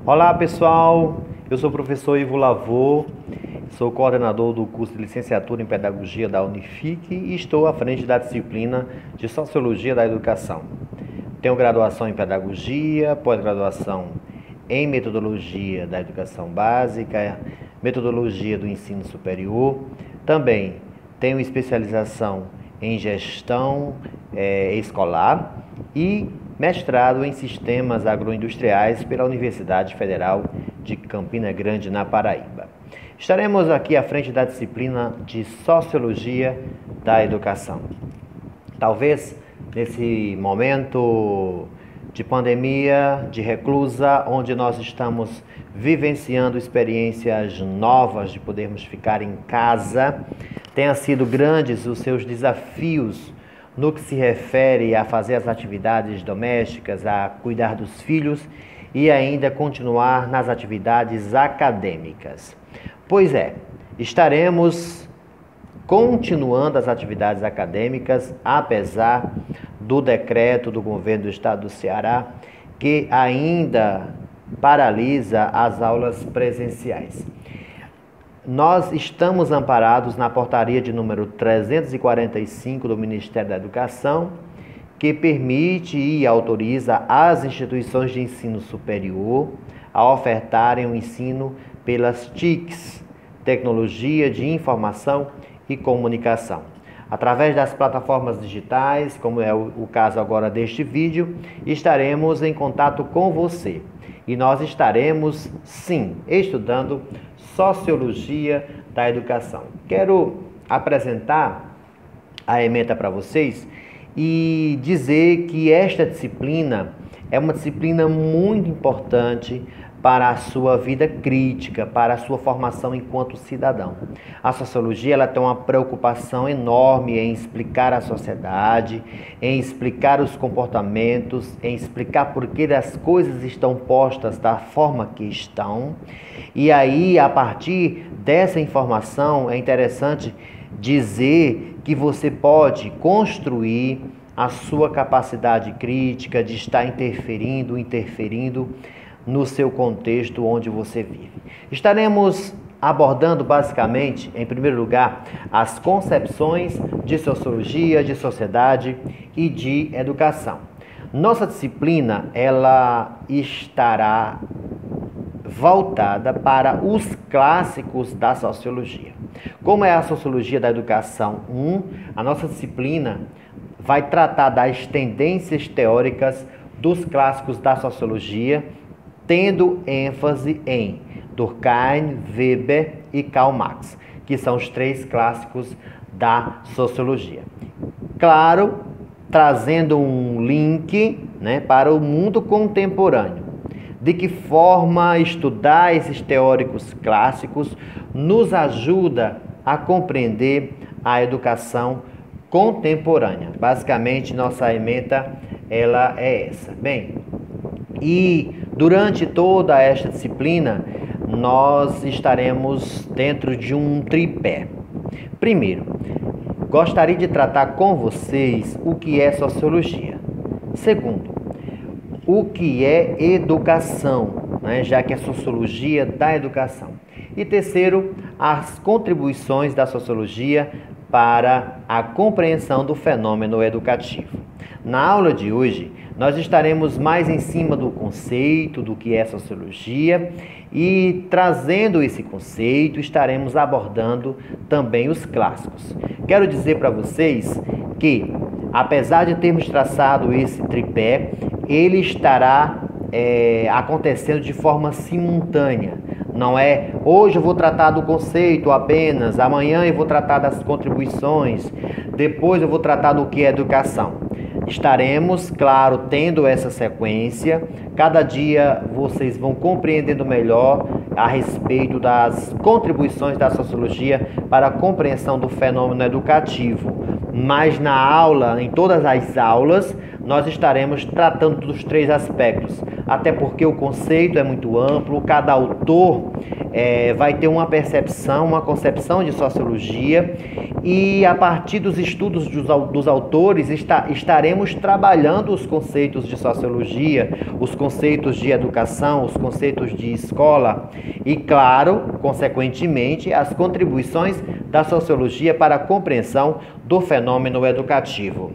Olá pessoal, eu sou o professor Ivo Lavô, sou coordenador do curso de licenciatura em Pedagogia da Unifique e estou à frente da disciplina de Sociologia da Educação. Tenho graduação em Pedagogia, pós-graduação em Metodologia da Educação Básica, Metodologia do Ensino Superior. Também tenho especialização em Gestão Escolar e mestrado em Sistemas Agroindustriais pela Universidade Federal de Campina Grande, na Paraíba. Estaremos aqui à frente da disciplina de Sociologia da Educação. Talvez nesse momento de pandemia, de reclusa, onde nós estamos vivenciando experiências novas de podermos ficar em casa, tenham sido grandes os seus desafios no que se refere a fazer as atividades domésticas, a cuidar dos filhos e ainda continuar nas atividades acadêmicas. Pois é, estaremos continuando as atividades acadêmicas, apesar do decreto do governo do estado do Ceará, que ainda paralisa as aulas presenciais. Nós estamos amparados na portaria de número 345 do Ministério da Educação, que permite e autoriza as instituições de ensino superior a ofertarem o ensino pelas TICs, Tecnologia de Informação e Comunicação. Através das plataformas digitais, como é o caso agora deste vídeo, estaremos em contato com você. E nós estaremos, sim, estudando Sociologia da Educação. Quero apresentar a ementa para vocês e dizer que esta disciplina é uma disciplina muito importante para a sua vida crítica, para a sua formação enquanto cidadão. A sociologia ela tem uma preocupação enorme em explicar a sociedade, em explicar os comportamentos, em explicar por que as coisas estão postas da forma que estão. E aí, a partir dessa informação, é interessante dizer que você pode construir a sua capacidade crítica de estar interferindo no seu contexto onde você vive. Estaremos abordando basicamente, em primeiro lugar, as concepções de sociologia, de sociedade e de educação. Nossa disciplina, ela estará voltada para os clássicos da sociologia. Como é a Sociologia da Educação 1, a nossa disciplina vai tratar das tendências teóricas dos clássicos da sociologia, tendo ênfase em Durkheim, Weber e Karl Marx, que são os três clássicos da sociologia. Claro, trazendo um link, para o mundo contemporâneo. De que forma estudar esses teóricos clássicos nos ajuda a compreender a educação contemporânea. Basicamente, nossa ementa ela é essa. Bem, e durante toda esta disciplina, nós estaremos dentro de um tripé. Primeiro, gostaria de tratar com vocês o que é sociologia. Segundo, o que é educação, já que é sociologia da educação. E terceiro, as contribuições da sociologia para a compreensão do fenômeno educativo. Na aula de hoje, nós estaremos mais em cima do conceito do que é sociologia e, trazendo esse conceito, estaremos abordando também os clássicos. Quero dizer para vocês que, apesar de termos traçado esse tripé, ele estará acontecendo de forma simultânea. Não é hoje eu vou tratar do conceito apenas, amanhã eu vou tratar das contribuições, depois eu vou tratar do que é educação. Estaremos, claro, tendo essa sequência. Cada dia vocês vão compreendendo melhor a respeito das contribuições da sociologia para a compreensão do fenômeno educativo. Mas na aula, em todas as aulas, nós estaremos tratando dos três aspectos: até porque o conceito é muito amplo, cada autor vai ter uma percepção, uma concepção de sociologia, e a partir dos estudos dos autores estaremos trabalhando os conceitos de sociologia, os conceitos de educação, os conceitos de escola e, claro, consequentemente, as contribuições da sociologia para a compreensão do fenômeno educativo.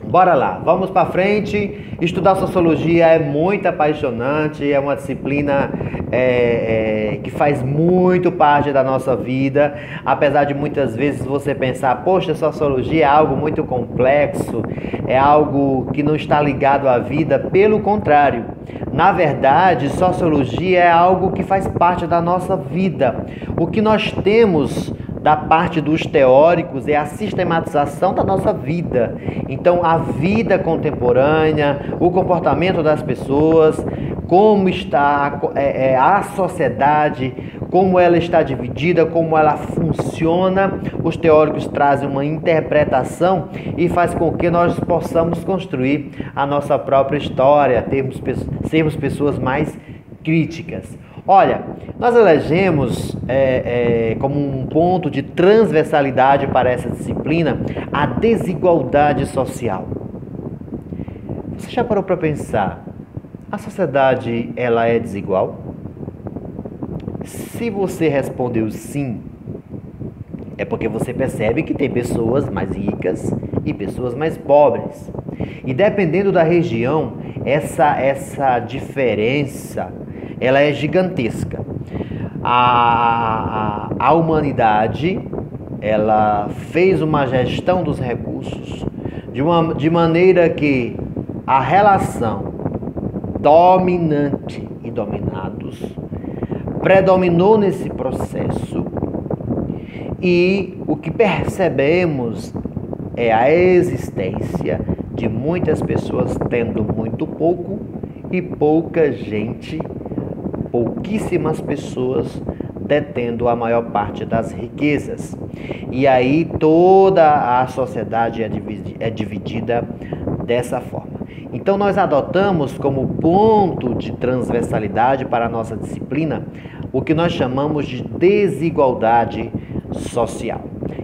Bora lá, vamos para frente. Estudar sociologia é muito apaixonante, é uma disciplina que faz muito parte da nossa vida, apesar de muitas vezes você pensar, poxa, sociologia é algo muito complexo, é algo que não está ligado à vida. Pelo contrário, na verdade, sociologia é algo que faz parte da nossa vida. O que nós temos da parte dos teóricos é a sistematização da nossa vida. Então, a vida contemporânea, o comportamento das pessoas, como está a sociedade, como ela está dividida, como ela funciona, os teóricos trazem uma interpretação e faz com que nós possamos construir a nossa própria história, sermos pessoas mais críticas. Olha, nós elegemos como um ponto de transversalidade para essa disciplina a desigualdade social. Você já parou para pensar? A sociedade, ela é desigual? Se você respondeu sim, é porque você percebe que tem pessoas mais ricas e pessoas mais pobres. E dependendo da região, essa diferença ela é gigantesca. A humanidade, ela fez uma gestão dos recursos de maneira que a relação dominante e dominados predominou nesse processo, e o que percebemos é a existência de muitas pessoas tendo muito pouco e pouca gente, pouquíssimas pessoas detendo a maior parte das riquezas. E aí toda a sociedade é dividida dessa forma. Então nós adotamos como ponto de transversalidade para a nossa disciplina o que nós chamamos de desigualdade social.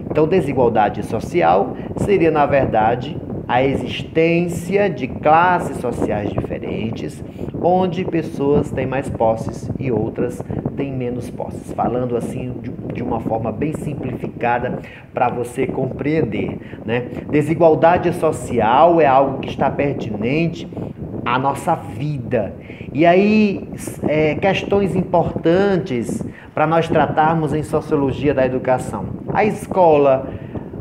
Então, desigualdade social seria, na verdade, a existência de classes sociais diferentes, onde pessoas têm mais posses e outras têm menos posses. Falando assim de uma forma bem simplificada para você compreender, né? Desigualdade social é algo que está pertinente à nossa vida. E aí, questões importantes para nós tratarmos em sociologia da educação. A escola,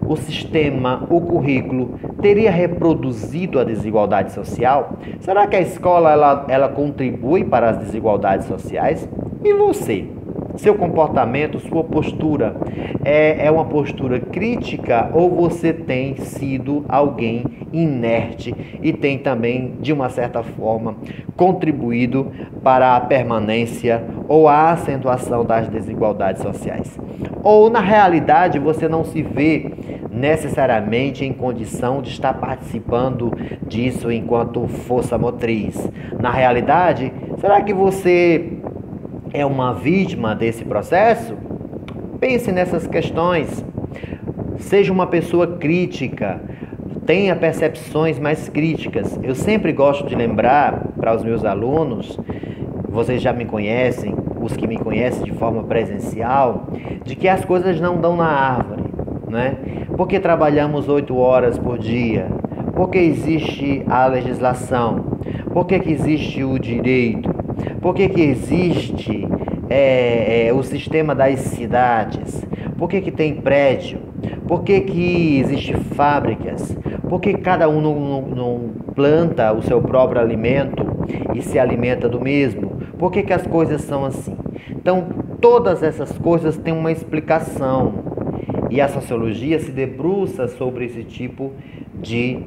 o sistema, o currículo teria reproduzido a desigualdade social? Será que a escola ela contribui para as desigualdades sociais? E você? Seu comportamento, sua postura é uma postura crítica, ou você tem sido alguém inerte e tem também, de uma certa forma, contribuído para a permanência ou a acentuação das desigualdades sociais? Ou, na realidade, você não se vê necessariamente em condição de estar participando disso enquanto força motriz? Na realidade, será que você é uma vítima desse processo? Pense nessas questões. Seja uma pessoa crítica, tenha percepções mais críticas. Eu sempre gosto de lembrar para os meus alunos, vocês já me conhecem, os que me conhecem de forma presencial, de que as coisas não dão na árvore, né? Porque trabalhamos 8 horas por dia, porque existe a legislação, porque que existe o direito, porque que existe o sistema das cidades, porque que tem prédio, porque que existe fábricas, porque cada um não planta o seu próprio alimento e se alimenta do mesmo, porque que as coisas são assim. Então, todas essas coisas têm uma explicação, e a sociologia se debruça sobre esse tipo de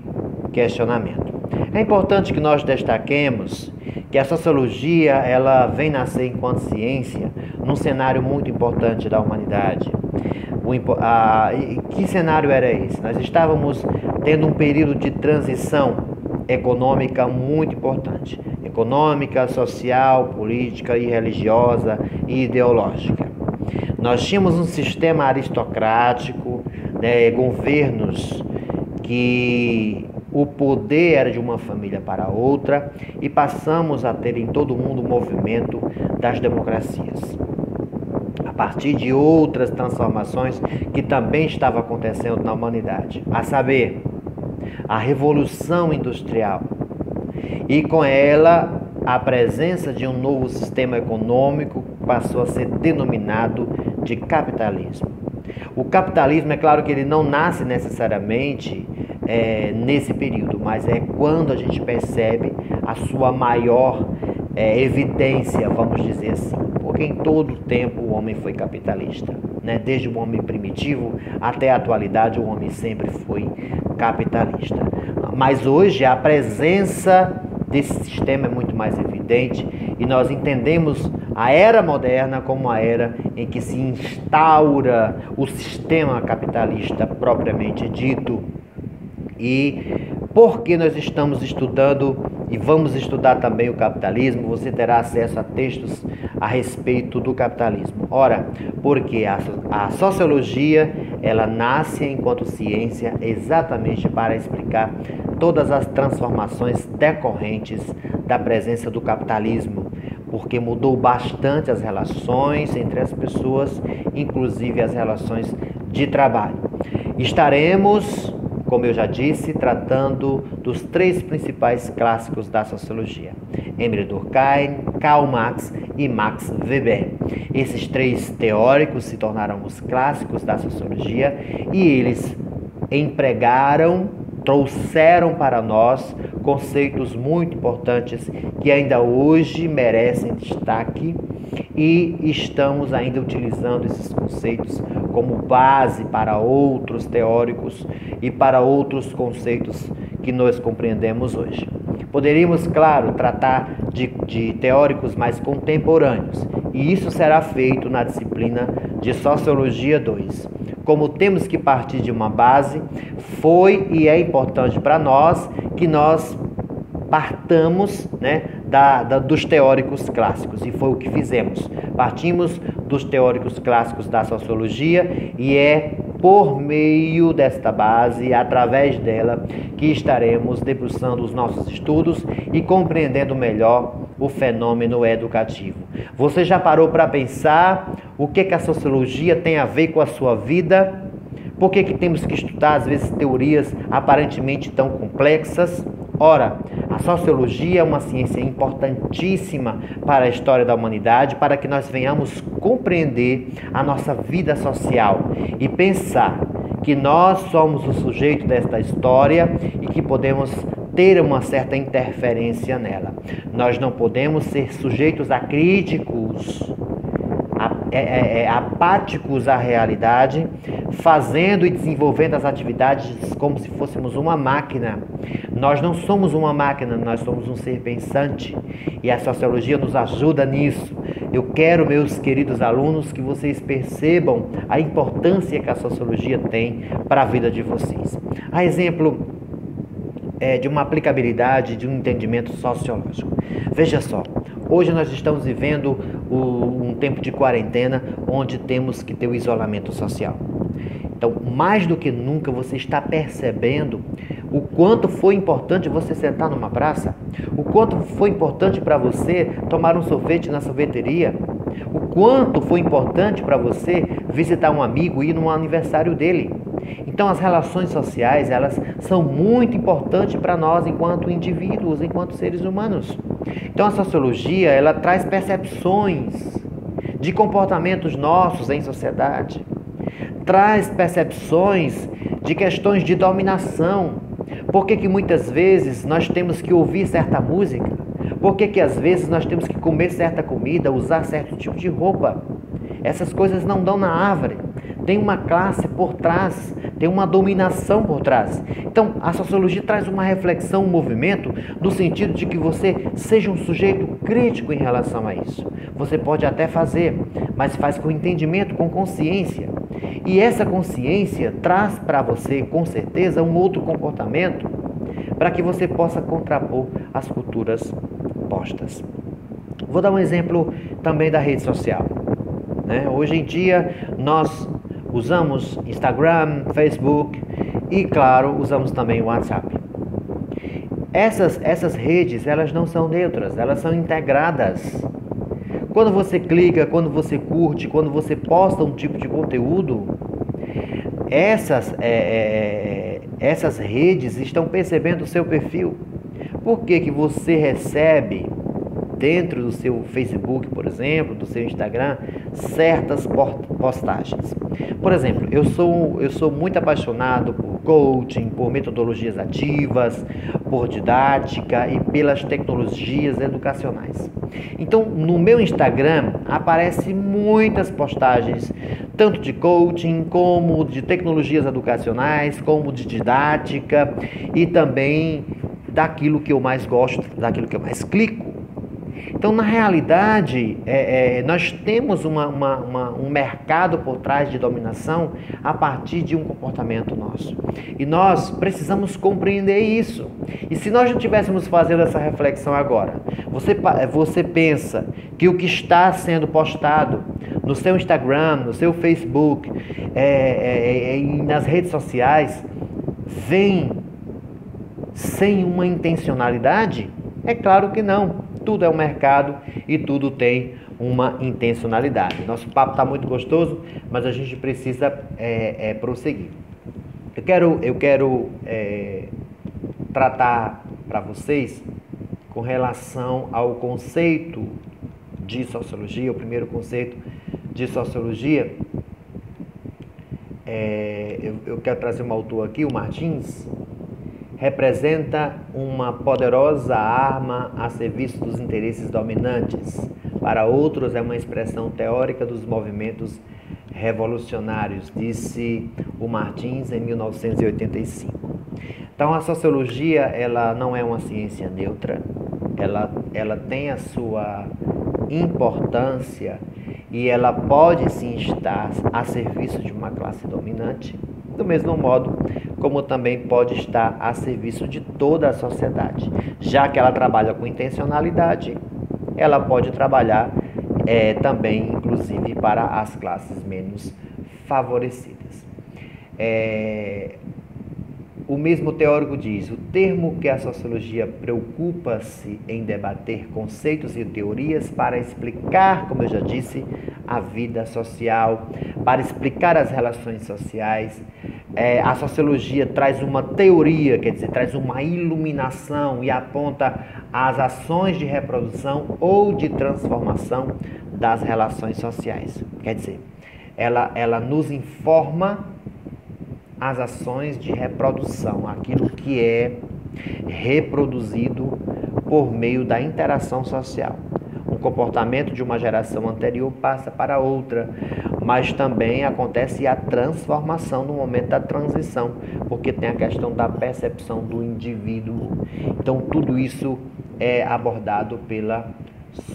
questionamento. É importante que nós destaquemos que a sociologia ela vem nascer enquanto ciência num cenário muito importante da humanidade. Que cenário era esse? Nós estávamos tendo um período de transição econômica muito importante. Econômica, social, política e religiosa e ideológica. Nós tínhamos um sistema aristocrático, né, governos que o poder era de uma família para outra e passamos a ter em todo o mundo o movimento das democracias. A partir de outras transformações que também estavam acontecendo na humanidade, a saber, a Revolução Industrial. E com ela, a presença de um novo sistema econômico passou a ser denominado de capitalismo. O capitalismo, é claro que ele não nasce necessariamente nesse período, mas é quando a gente percebe a sua maior evidência, vamos dizer assim. Porque em todo tempo o homem foi capitalista, né? Desde o homem primitivo até a atualidade, o homem sempre foi capitalista. Mas hoje a presença desse sistema é muito mais evidente e nós entendemos a era moderna como a era em que se instaura o sistema capitalista propriamente dito. E porque nós estamos estudando e vamos estudar também o capitalismo, você terá acesso a textos a respeito do capitalismo. Ora, porque a sociologia, ela nasce enquanto ciência exatamente para explicar todas as transformações decorrentes da presença do capitalismo, porque mudou bastante as relações entre as pessoas, inclusive as relações de trabalho. Estaremos, como eu já disse, tratando dos 3 principais clássicos da sociologia: Emile Durkheim, Karl Marx e Max Weber. Esses 3 teóricos se tornaram os clássicos da sociologia e eles trouxeram para nós conceitos muito importantes que ainda hoje merecem destaque e estamos ainda utilizando esses conceitos como base para outros teóricos e para outros conceitos que nós compreendemos hoje. Poderíamos, claro, tratar de teóricos mais contemporâneos, e isso será feito na disciplina de Sociologia 2. Como temos que partir de uma base, foi e é importante para nós que nós partamos, né, dos teóricos clássicos, e foi o que fizemos. Partimos dos teóricos clássicos da sociologia e é por meio desta base, através dela, que estaremos debruçando os nossos estudos e compreendendo melhor o fenômeno educativo. Você já parou para pensar o que a sociologia tem a ver com a sua vida? Por que temos que estudar, às vezes, teorias aparentemente tão complexas? Ora, a sociologia é uma ciência importantíssima para a história da humanidade, para que nós venhamos compreender a nossa vida social e pensar que nós somos o sujeito desta história e que podemos ter uma certa interferência nela. Nós não podemos ser sujeitos acríticos, apáticos à realidade, fazendo e desenvolvendo as atividades como se fôssemos uma máquina. Nós não somos uma máquina, nós somos um ser pensante e a sociologia nos ajuda nisso. Eu quero, meus queridos alunos, que vocês percebam a importância que a sociologia tem para a vida de vocês. A exemplo de uma aplicabilidade, de um entendimento sociológico. Veja só, hoje nós estamos vivendo um tempo de quarentena onde temos que ter o isolamento social. Então, mais do que nunca, você está percebendo o quanto foi importante você sentar numa praça, o quanto foi importante para você tomar um sorvete na sorveteria, o quanto foi importante para você visitar um amigo e ir no aniversário dele. Então, as relações sociais, elas são muito importantes para nós enquanto indivíduos, enquanto seres humanos. Então, a sociologia, ela traz percepções de comportamentos nossos em sociedade, traz percepções de questões de dominação. Por que muitas vezes nós temos que ouvir certa música? Por que às vezes nós temos que comer certa comida, usar certo tipo de roupa? Essas coisas não dão na árvore. Tem uma classe por trás, tem uma dominação por trás. Então, a sociologia traz uma reflexão, um movimento, no sentido de que você seja um sujeito crítico em relação a isso. Você pode até fazer, mas faz com entendimento, com consciência. E essa consciência traz para você, com certeza, um outro comportamento para que você possa contrapor as culturas postas. Vou dar um exemplo também da rede social, né? Hoje em dia nós usamos Instagram, Facebook e, claro, usamos também o WhatsApp. Essas redes, elas não são neutras, elas são integradas. Quando você clica, quando você curte, quando você posta um tipo de conteúdo, essas redes estão percebendo o seu perfil. Por que que você recebe dentro do seu Facebook, por exemplo, do seu Instagram, certas postagens? Por exemplo, eu sou muito apaixonado por coaching, por metodologias ativas, por didática e pelas tecnologias educacionais. Então, no meu Instagram aparecem muitas postagens, tanto de coaching, como de tecnologias educacionais, como de didática e também daquilo que eu mais gosto, daquilo que eu mais clico. Então, na realidade, nós temos um mercado por trás de dominação a partir de um comportamento nosso. E nós precisamos compreender isso. E se nós não estivéssemos fazendo essa reflexão agora, você pensa que o que está sendo postado no seu Instagram, no seu Facebook, e nas redes sociais, vem sem uma intencionalidade? É claro que não. Tudo é um mercado e tudo tem uma intencionalidade. Nosso papo está muito gostoso, mas a gente precisa prosseguir. Eu quero tratar para vocês com relação ao conceito de sociologia, o primeiro conceito de sociologia. Eu quero trazer um autor aqui, o Martins. Representa uma poderosa arma a serviço dos interesses dominantes. Para outros, é uma expressão teórica dos movimentos revolucionários, disse o Martins em 1985. Então, a sociologia, ela não é uma ciência neutra, ela tem a sua importância e ela pode sim estar a serviço de uma classe dominante, do mesmo modo como também pode estar a serviço de toda a sociedade. Já que ela trabalha com intencionalidade, ela pode trabalhar também, inclusive, para as classes menos favorecidas. O mesmo teórico diz: o termo que a sociologia preocupa-se em debater conceitos e teorias para explicar, como eu já disse, a vida social, para explicar as relações sociais. A sociologia traz uma teoria, quer dizer, traz uma iluminação e aponta as ações de reprodução ou de transformação das relações sociais. Quer dizer, ela nos informa as ações de reprodução, aquilo que é reproduzido por meio da interação social. Um comportamento de uma geração anterior passa para outra, mas também acontece a transformação no momento da transição, porque tem a questão da percepção do indivíduo. Então, tudo isso é abordado pela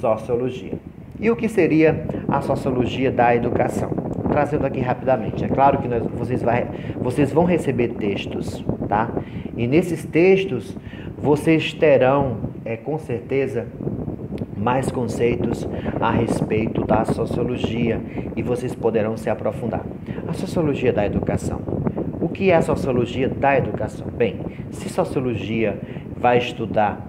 sociologia. E o que seria a sociologia da educação? Trazendo aqui rapidamente. É claro que vocês vão receber textos, tá? E nesses textos, vocês terão, com certeza, mais conceitos a respeito da sociologia e vocês poderão se aprofundar. A sociologia da educação. O que é a sociologia da educação? Bem, se sociologia vai estudar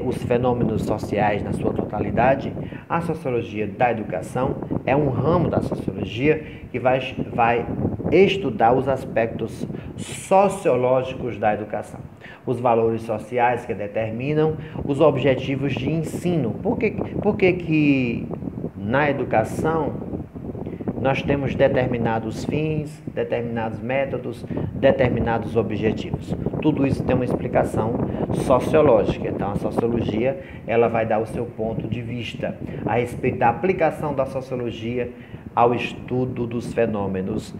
os fenômenos sociais na sua totalidade, a sociologia da educação é um ramo da sociologia que vai estudar os aspectos sociológicos da educação, os valores sociais que determinam os objetivos de ensino. Por que na educação nós temos determinados fins, determinados métodos, determinados objetivos? Tudo isso tem uma explicação sociológica. Então, a sociologia ela vai dar o seu ponto de vista a respeito da aplicação da sociologia ao estudo dos fenômenos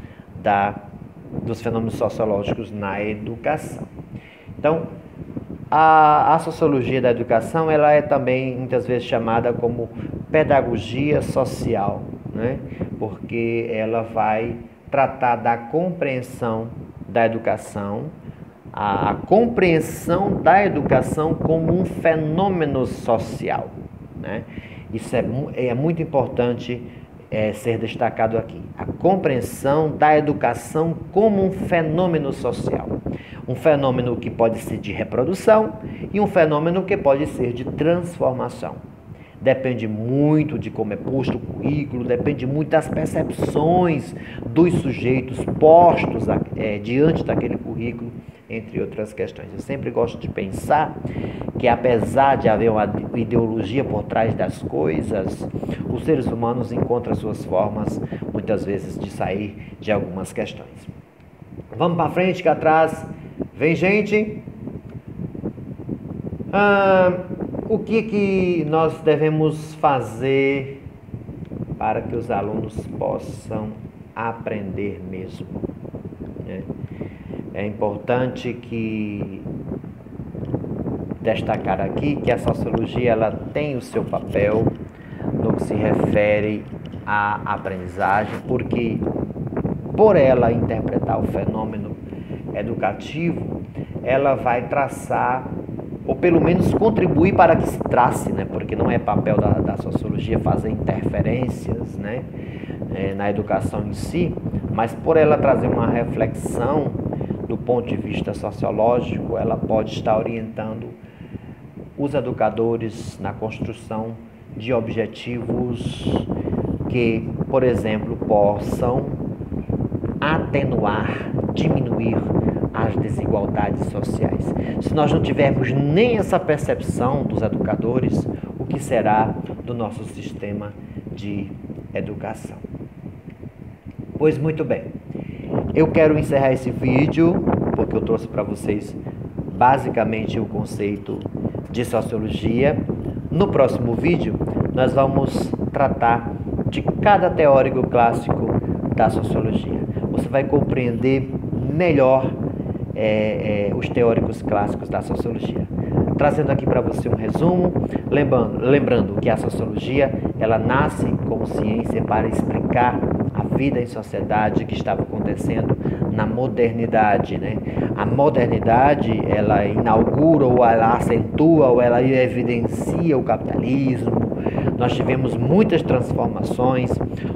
sociológicos na educação. Então, a sociologia da educação ela é também muitas vezes chamada como pedagogia social, né? Porque ela vai tratar da compreensão da educação a compreensão da educação como um fenômeno social, né? Isso é muito importante ser destacado aqui. A compreensão da educação como um fenômeno social. Um fenômeno que pode ser de reprodução e um fenômeno que pode ser de transformação. Depende muito de como é posto o currículo, depende muito das percepções dos sujeitos postos diante daquele currículo, entre outras questões. Eu sempre gosto de pensar que, apesar de haver uma ideologia por trás das coisas, os seres humanos encontram suas formas, muitas vezes, de sair de algumas questões. Vamos para frente, que atrás vem gente. O que nós devemos fazer para que os alunos possam aprender mesmo, né? É importante destacar aqui que a sociologia ela tem o seu papel no que se refere à aprendizagem, porque por ela interpretar o fenômeno educativo, ela vai traçar, ou pelo menos contribuir para que se trace, né? Porque não é papel da sociologia fazer interferências, né? Na educação em si, mas por ela trazer uma reflexão do ponto de vista sociológico, ela pode estar orientando os educadores na construção de objetivos que, por exemplo, possam atenuar, diminuir as desigualdades sociais. Se nós não tivermos nem essa percepção dos educadores, o que será do nosso sistema de educação? Pois muito bem, eu quero encerrar esse vídeo, porque eu trouxe para vocês basicamente o conceito de sociologia. No próximo vídeo, nós vamos tratar de cada teórico clássico da sociologia. Você vai compreender melhor os teóricos clássicos da sociologia. Trazendo aqui para você um resumo, lembrando que a sociologia ela nasce como ciência para explicar a vida em sociedade que estava acontecendo na modernidade, né? A modernidade ela inaugura ou ela acentua ou ela evidencia o capitalismo. Nós tivemos muitas transformações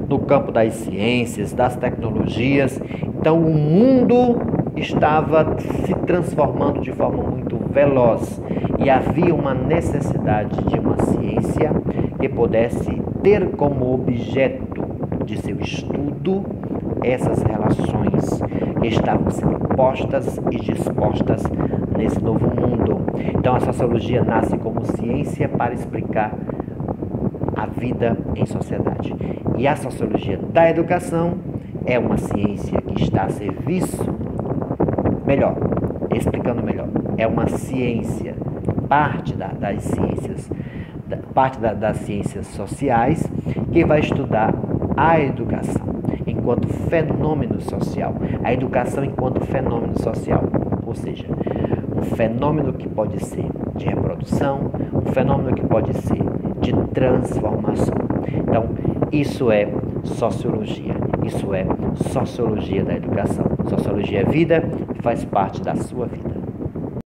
no campo das ciências, das tecnologias. Então o mundo estava se transformando de forma muito veloz e havia uma necessidade de uma ciência que pudesse ter como objeto de seu estudo essas relações que estavam sendo postas e dispostas nesse novo mundo. Então a sociologia nasce como ciência para explicar a vida em sociedade. E a sociologia da educação é uma ciência que está a serviço, explicando melhor, é uma ciência, parte das ciências sociais, que vai estudar a educação enquanto fenômeno social, a educação enquanto fenômeno social, ou seja, um fenômeno que pode ser de reprodução, um fenômeno que pode ser de transformação. Então, isso é sociologia, isso é sociologia da educação. Sociologia é vida e faz parte da sua vida.